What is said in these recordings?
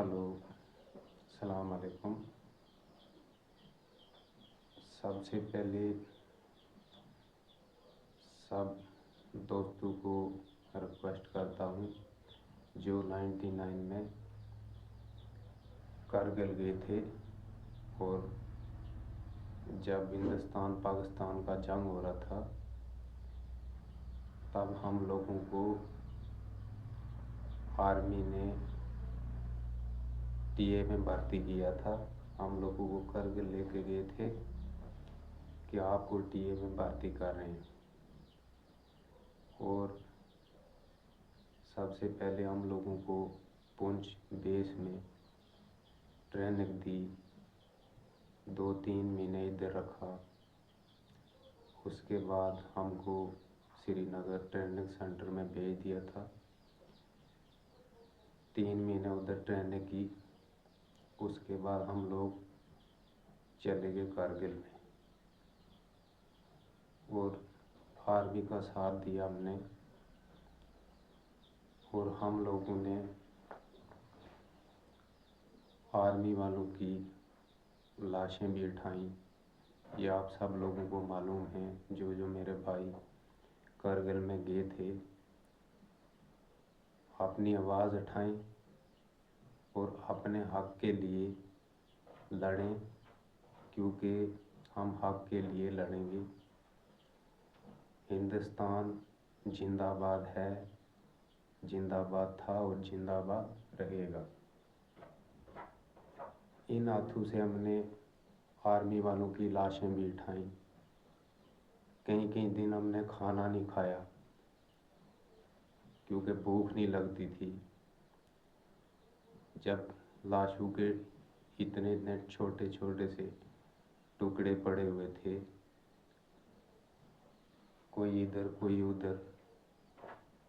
Hello, अस्सलाम वालेकुम। सबसे पहले सब दोस्तों को रिक्वेस्ट करता हूँ जो 99 में कारगिल गए थे और जब हिंदुस्तान पाकिस्तान का जंग हो रहा था तब हम लोगों को आर्मी ने टीए में भर्ती किया था। हम लोगों को कारगिल लेके गए थे कि आपको टीए में भर्ती कर रहे हैं। और सबसे पहले हम लोगों को पुंछ बेस में ट्रेनिंग दी, 2-3 महीने इधर रखा। उसके बाद हमको श्रीनगर ट्रेनिंग सेंटर में भेज दिया था। 3 महीने उधर ट्रेनिंग की। उसके बाद हम लोग चले गए कारगिल में और आर्मी का साथ दिया हमने। और हम लोगों ने आर्मी वालों की लाशें भी उठाई। ये आप सब लोगों को मालूम है, जो जो मेरे भाई कारगिल में गए थे। अपनी आवाज़ उठाएं और अपने हक के लिए लड़ें, क्योंकि हम हक के लिए लड़ेंगे। हिंदुस्तान जिंदाबाद है, जिंदाबाद था और जिंदाबाद रहेगा। इन हाथों से हमने आर्मी वालों की लाशें भी उठाई। कई कई दिन हमने खाना नहीं खाया क्योंकि भूख नहीं लगती थी। जब लाशों के इतने इतने छोटे छोटे से टुकड़े पड़े हुए थे, कोई इधर कोई उधर,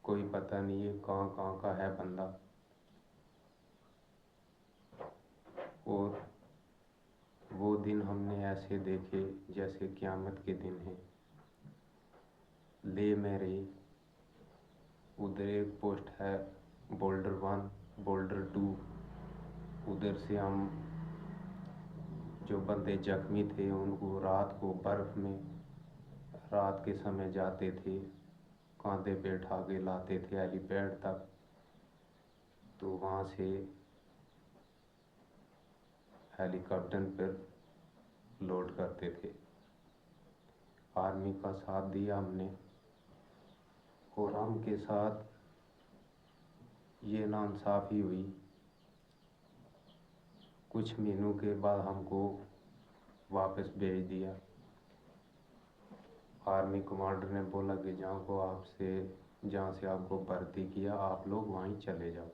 कोई पता नहीं है कहाँ कहाँ का है बंदा। और वो दिन हमने ऐसे देखे जैसे क़यामत के दिन हैं। ले मेरे उधर एक पोस्ट है, बोल्डर 1, बोल्डर 2। उधर से हम जो बंदे जख्मी थे उनको रात को बर्फ़ में रात के समय जाते थे, कांधे पे उठा के लाते थे हेलीपैड तक। तो वहाँ से हेलीकॉप्टर पर लोड करते थे। आर्मी का साथ दिया हमने। और हम के साथ ये नाइंसाफ़ी हुई। कुछ महीनों के बाद हमको वापस भेज दिया। आर्मी कमांडर ने बोला कि जहाँ से आपको भर्ती किया आप लोग वहीं चले जाओ।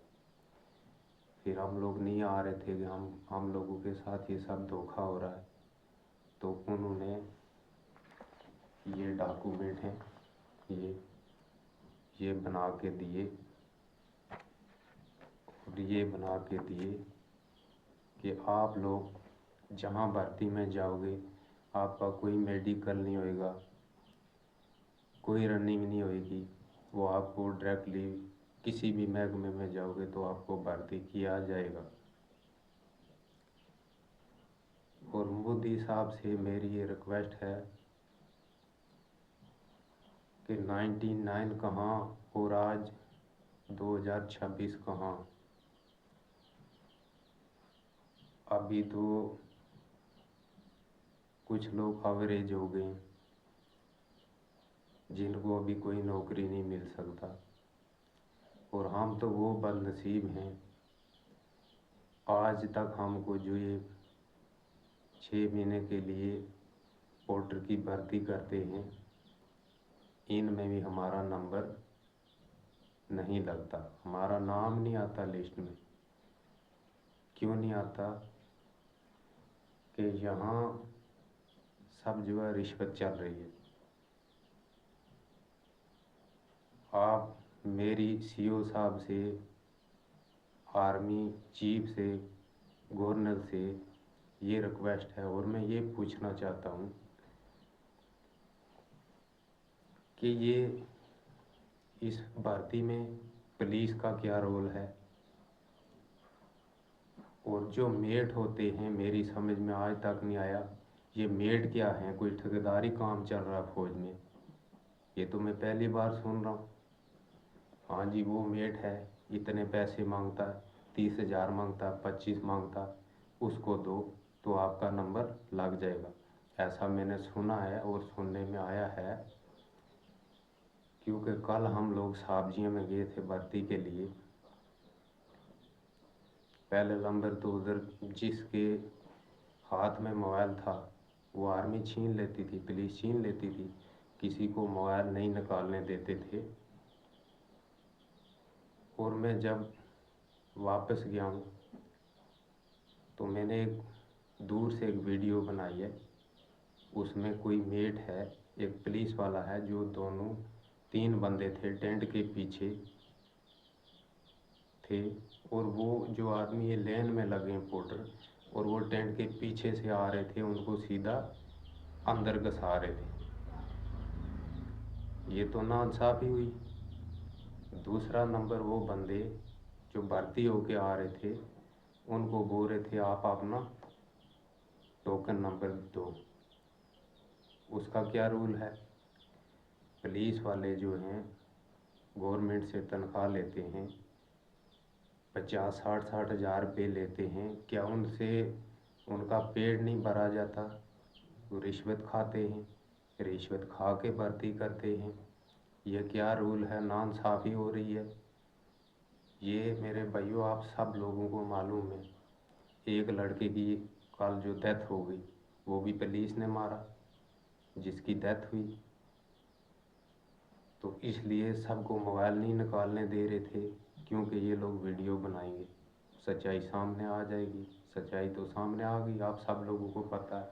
फिर हम लोग नहीं आ रहे थे कि हम लोगों के साथ ये सब धोखा हो रहा है। तो उन्होंने ये डॉक्यूमेंट हैं, ये बना के दिए। और ये बना के दिए कि आप लोग जहाँ भर्ती में जाओगे आपका कोई मेडिकल नहीं होएगा, कोई रनिंग नहीं होएगी। वो आपको डायरेक्टली किसी भी महकमे में जाओगे तो आपको भर्ती किया जाएगा। और मोदी साहब से मेरी ये रिक्वेस्ट है कि 99 कहाँ और आज 2026 कहाँ। अभी तो कुछ लोग एवरेज हो गए जिनको अभी कोई नौकरी नहीं मिल सकता। और हम तो वो बदनसीब हैं, आज तक हमको जो ये 6 महीने के लिए पोर्टर की भर्ती करते हैं, इनमें भी हमारा नंबर नहीं लगता, हमारा नाम नहीं आता लिस्ट में। क्यों नहीं आता? कि यहाँ सब जो है रिश्वत चल रही है। आप मेरी सीओ साहब से, आर्मी चीफ से, गवर्नर से ये रिक्वेस्ट है। और मैं ये पूछना चाहता हूँ कि ये इस भर्ती में पुलिस का क्या रोल है? اور جو میٹ ہوتے ہیں میری سمجھ میں آج تک نہیں آیا یہ میٹ کیا ہے، کوئی ٹھیکیداری کام چل رہا فوج میں، یہ تو میں پہلی بار سن رہا ہوں۔ ہاں جی وہ میٹ ہے، اتنے پیسے مانگتا ہے، 30,000 مانگتا، 25 مانگتا، اس کو دو تو آپ کا نمبر لگ جائے گا، ایسا میں نے سنا ہے اور سننے میں آیا ہے۔ کیونکہ کل ہم لوگ سابجیوں میں گئے تھے بھرتی کے لیے، پہلے نمبر تو ادھر جس کے ہاتھ میں موبائل تھا وہ آرمی چھین لیتی تھی، پولیس چھین لیتی تھی، کسی کو موبائل نہیں نکالنے دیتے تھے۔ اور میں جب واپس گیا ہوں تو میں نے ایک دور سے ایک ویڈیو بنائی ہے، اس میں کوئی میٹ ہے، ایک پولیس والا ہے، جو دونوں 3 بندے تھے ٹینٹ کے پیچھے تھے، اور وہ جو آدمی یہ لین میں لگے ہیں پورٹر، اور وہ ٹینٹ کے پیچھے سے آ رہے تھے، ان کو سیدھا اندر گھسا رہے تھے۔ یہ تو ناانصافی ہوئی۔ دوسرا نمبر وہ بندے جو بھرتی ہو کے آ رہے تھے ان کو بول رہے تھے آپ اپنا ٹوکن نمبر دو۔ اس کا کیا رول ہے؟ پولیس والے جو ہیں گورنمنٹ سے تنخواہ لیتے ہیں، 50-60 ہزار روپے لیتے ہیں، کیا ان سے ان کا پیٹ نہیں بھرا جاتا؟ وہ رشوت کھاتے ہیں، رشوت کھا کے بھرتی کرتے ہیں۔ یہ کیا رول ہے؟ ناانصافی ہو رہی ہے۔ یہ میرے بھائیوں آپ سب لوگوں کو معلوم ہے، ایک لڑکے کی کل جو ڈیتھ ہو گئی وہ بھی پولیس نے مارا، جس کی ڈیتھ ہوئی۔ تو اس لیے سب کو موبائل نہیں نکالنے دے رہے تھے، کیونکہ یہ لوگ ویڈیو بنائیں گے، سچائی سامنے آ جائے گی۔ سچائی تو سامنے آ گئی، آپ سب لوگوں کو پتہ ہے۔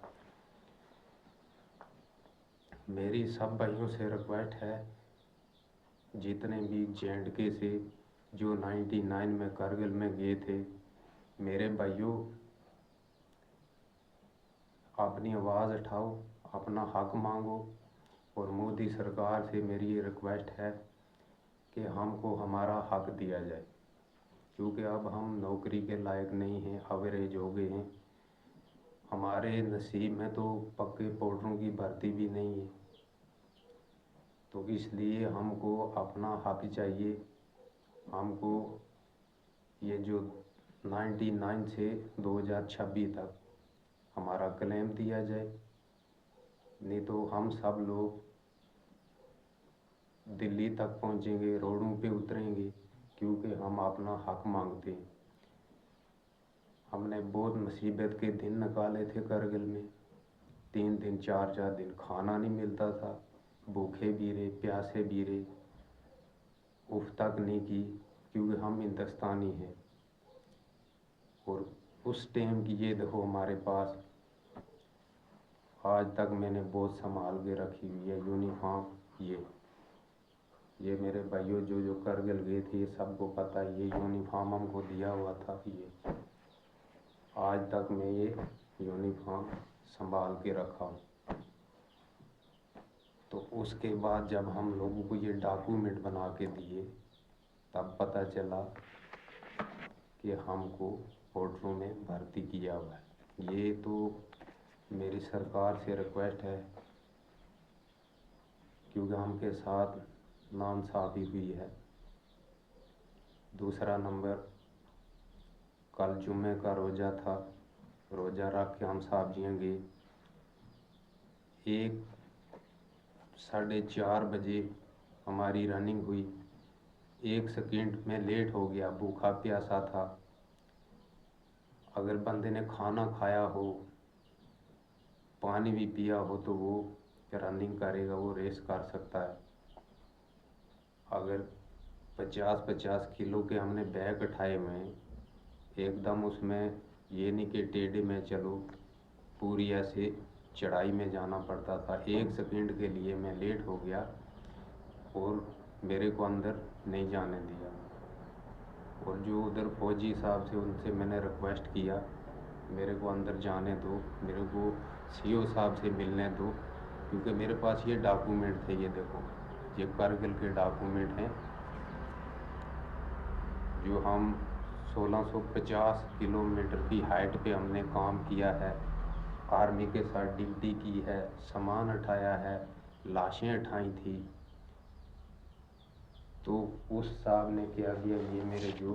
میری سب بھائیوں سے ریکویسٹ ہے، جتنے بھی JNK سے جو 99 میں کرگل میں گئے تھے، میرے بھائیوں اپنی آواز اٹھاؤ، اپنا حق مانگو، اور مودی سرکار سے میری یہ ریکویسٹ ہے کہ ہم کو ہمارا حق دیا جائے، کیونکہ اب ہم نوکری کے لائق نہیں ہیں، اوریج ہو گئے ہیں، ہمارے نصیب میں تو پکے پورٹروں کی بھرتی بھی نہیں ہے۔ تو اس لیے ہم کو اپنا حق چاہیے، ہم کو یہ جو 99 سے 2026 تک ہمارا کلیم دیا جائے، نہیں تو ہم سب لوگ دلی تک پہنچیں گے، روڈوں پہ اتریں گے، کیونکہ ہم اپنا حق مانگتے ہیں۔ ہم نے بہت مصیبت کے دن نکالے تھے کرگل میں، 3 دن 4 دن کھانا نہیں ملتا تھا، بھوکے بھی رہے، پیاسے بھی رہے، اف تک نہیں کی، کیونکہ ہم ہندوستانی ہیں۔ اور اس ٹائم کی یہ دیکھو ہمارے پاس آج تک میں نے بہت سنبھال کے رکھی ہوئی ہے یونیفارم۔ یہ میرے بھائیوں جو کرگل گئے تھے یہ سب کو پتہ ہے، یہ یونیفارم ہم کو دیا ہوا تھا، یہ آج تک میں یہ یونیفارم سنبھال کے رکھا ہوں۔ تو اس کے بعد جب ہم لوگوں کو یہ ڈاکومنٹ بنا کے دیے تب پتہ چلا کہ ہم کو پورٹروں میں بھرتی کیا ہوا ہے۔ یہ تو میری سرکار سے ریکویسٹ ہے، کیونکہ ہم کے ساتھ ناانصافی ہوئی ہے۔ دوسرا نمبر، کل جمعہ کا روزہ تھا، روزہ رکھ کے ہم سابجیاں گئے، 4:30 بجے ہماری رننگ ہوئی، 1 سیکنڈ میں لیٹ ہو گیا، بھوکا پیاسا تھا۔ اگر بندے نے کھانا کھایا ہو، پانی بھی پیا ہو تو وہ رننگ کرے گا، وہ ریس کر سکتا ہے۔ اگر 50 کلو کے ہم نے بیگ اٹھائے ہوئے ہیں، ایک دم اس میں یہ نہیں کہ ٹیڑھے میں چلو، پوری ایسے چڑھائی میں جانا پڑتا تھا۔ 1 سیکنڈ کے لیے میں لیٹ ہو گیا اور میرے کو اندر نہیں جانے دیا، اور جو ادھر فوجی صاحب سے ان سے میں نے ریکویسٹ کیا میرے کو اندر جانے دو، میرے کو CO صاحب سے ملنے دو، کیونکہ میرے پاس یہ ڈاکومنٹ تھے، یہ دیکھو یہ کرگل کے ڈاکومنٹ ہیں جو ہم 1650 किलोमीटर की हाइट पे हमने काम किया है, आर्मी के साथ ड्यूटी की है, सामान उठाया है, लाशें उठाई थी। तो उस साहब ने क्या किया, ये मेरे जो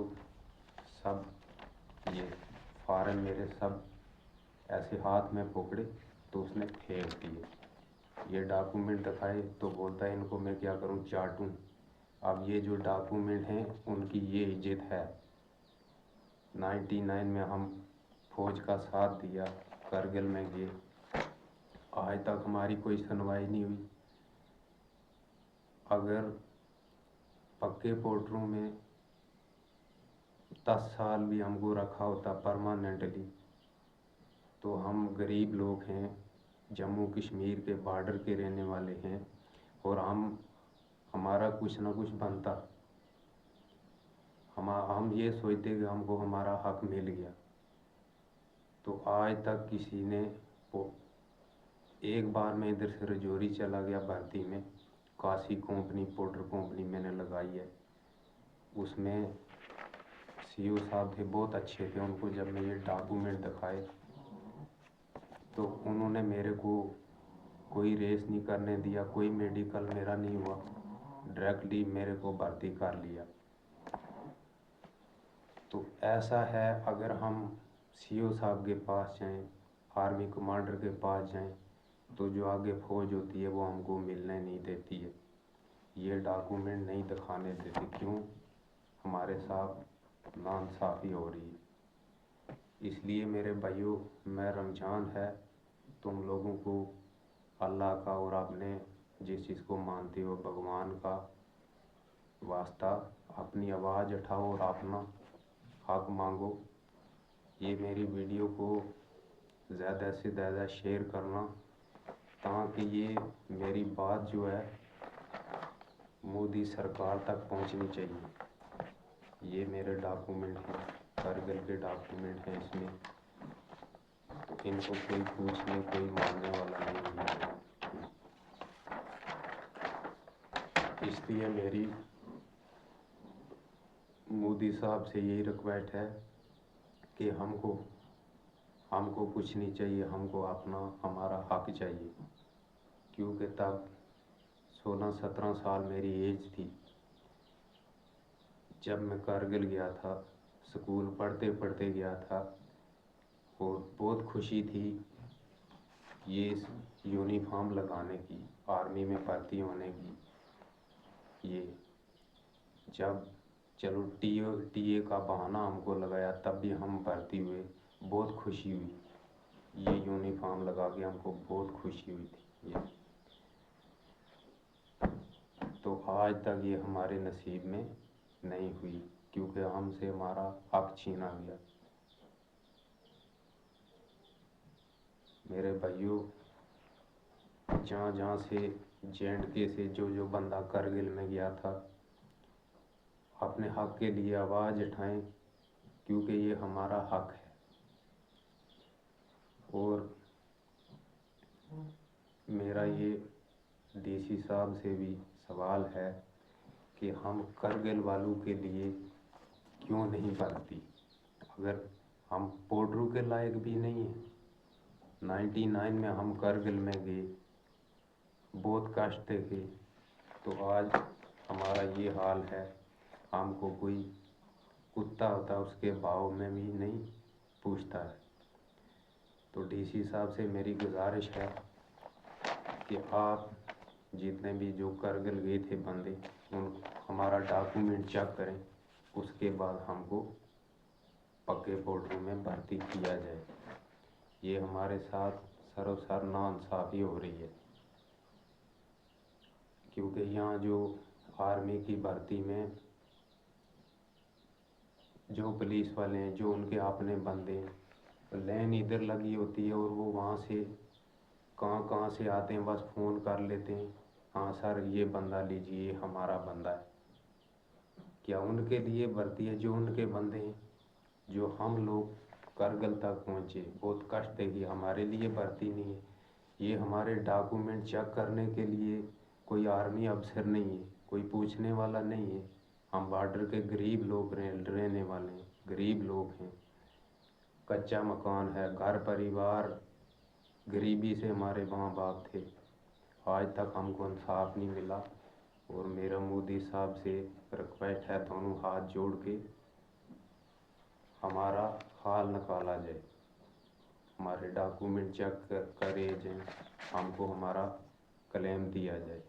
सब ये फार्म मेरे सब ऐसे हाथ में पकड़े तो उसने फेंक दिए। ये डॉक्यूमेंट दिखाए तो बोलता है इनको मैं क्या करूं, चाटूं। अब ये जो डॉक्यूमेंट हैं उनकी ये इज्जत है। 99 में हम फौज का साथ दिया, करगिल में गए, आज तक हमारी कोई सुनवाई नहीं हुई। अगर पक्के पोर्टरों में 10 साल भी हमको रखा होता परमानेंटली, तो हम गरीब लोग हैं, जम्मू कश्मीर के बॉर्डर के रहने वाले हैं, और हमारा कुछ ना कुछ बनता। हम ये सोचते कि हमको हमारा हक मिल गया। तो आज तक किसी ने एक बार मैं इधर से रजौरी चला गया भर्ती में, काशी कंपनी पाउडर कंपनी मैंने लगाई है। उसमें सीईओ साहब थे, बहुत अच्छे थे। उनको जब मैं ये डॉक्यूमेंट दिखाए तो उन्होंने मेरे को कोई रेस नहीं करने दिया, कोई मेडिकल मेरा नहीं हुआ, डायरेक्टली मेरे को भर्ती कर लिया। तो ऐसा है, अगर हम सीईओ साहब के पास जाएं, आर्मी कमांडर के पास जाएं, तो जो आगे फौज होती है वो हमको मिलने नहीं देती है, ये डॉक्यूमेंट नहीं दिखाने देती। क्यों? हमारे साथ नाइंसाफ़ी हो रही है। इसलिए मेरे भाइयों, मैं रमज़ान है, तुम लोगों को अल्लाह का और अपने जिस चीज़ को मानते हो भगवान का वास्ता अपनी आवाज़ उठाओ और अपना हक मांगो। ये मेरी वीडियो को ज़्यादा से ज़्यादा शेयर करना, ताकि ये मेरी बात जो है मोदी सरकार तक पहुंचनी चाहिए। ये मेरे डॉक्यूमेंट हैं, करगिल के डॉक्यूमेंट हैं इसमें, तो इनको कोई पूछने कोई मानने वाला नहीं है। इसलिए मेरी मोदी साहब से यही रिक्वेस्ट है कि हमको कुछ नहीं चाहिए, हमको अपना हमारा हक चाहिए। क्योंकि तब 16-17 साल मेरी एज थी जब मैं करगिल गया था, स्कूल पढ़ते पढ़ते गया था, और बहुत खुशी थी ये यूनिफॉर्म लगाने की, आर्मी में भर्ती होने की। ये जब चलो टीए का बहाना हमको लगाया, तब भी हम भर्ती हुए, बहुत खुशी हुई। ये यूनिफॉर्म लगा के हमको बहुत खुशी हुई थी। ये तो आज तक ये हमारे नसीब में नहीं हुई, क्योंकि हमसे हमारा हक छीना गया। मेरे भाइयों, जहाँ से JNK से जो बंदा करगिल में गया था, अपने हक के लिए आवाज़ उठाएं, क्योंकि ये हमारा हक है। और मेरा ये DC साहब से भी सवाल है कि हम करगिल वालों के लिए क्यों नहीं भर्ती? अगर हम पोड्रू के लायक भी नहीं हैं, 99 में हम करगिल में गए, बहुत कष्ट देखे, तो आज हमारा ये हाल है। हमको कोई कुत्ता होता उसके भाव में भी नहीं पूछता है। तो DC साहब से मेरी गुजारिश है कि आप जितने भी जो करगिल गए थे बंदे, उन हमारा डॉक्यूमेंट चेक करें, उसके बाद हमको पक्के पोर्टल में भर्ती किया जाए। ये हमारे साथ सरासर नाइंसाफ़ी हो रही है, क्योंकि यहाँ जो आर्मी की भर्ती में जो पुलिस वाले हैं, जो उनके अपने बंदे हैं, लाइन इधर लगी होती है और वो वहाँ से कहाँ से आते हैं, बस फ़ोन कर लेते हैं, हाँ सर ये बंदा लीजिए, हमारा बंदा है। क्या उनके लिए भर्ती है? जो उनके बंदे हैं, जो हम लोग करगिल तक पहुँचे, बहुत कष्ट है कि हमारे लिए भर्ती नहीं है। ये हमारे डॉक्यूमेंट चेक करने के लिए कोई आर्मी अफसर नहीं है, कोई पूछने वाला नहीं है। हम बॉर्डर के गरीब लोग रहने वाले हैं, गरीब लोग हैं, कच्चा मकान है, घर परिवार, गरीबी से हमारे माँ बाप थे, आज तक हमको इंसाफ नहीं मिला। और मेरा मोदी साहब से रिक्वेस्ट है, दोनों हाथ जोड़ के हमारा हाल निकाला जाए, हमारे डॉक्यूमेंट चेक करे जाए, हमको हमारा क्लेम दिया जाए।